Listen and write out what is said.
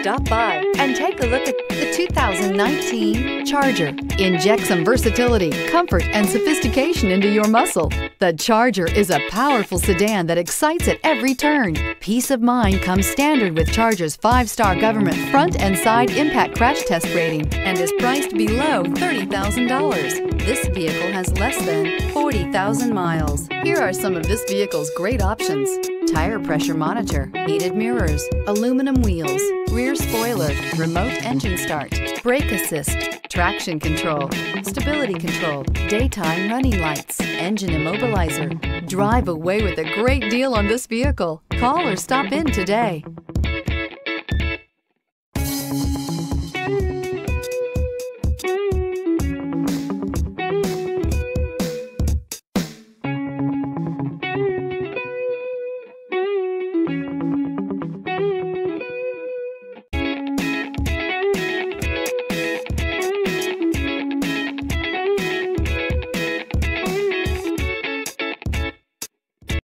Stop by and take a look at the 2019 Charger. Inject some versatility, comfort, and sophistication into your muscle. The Charger is a powerful sedan that excites at every turn. Peace of mind comes standard with Charger's 5-star government front and side impact crash test rating and is priced below $30,000. This vehicle has less than 40,000 miles. Here are some of this vehicle's great options: tire pressure monitor, heated mirrors, aluminum wheels, rear spoiler, remote engine start, brake assist, traction control, stability control, daytime running lights, engine immobilizer. Drive away with a great deal on this vehicle. Call or stop in today.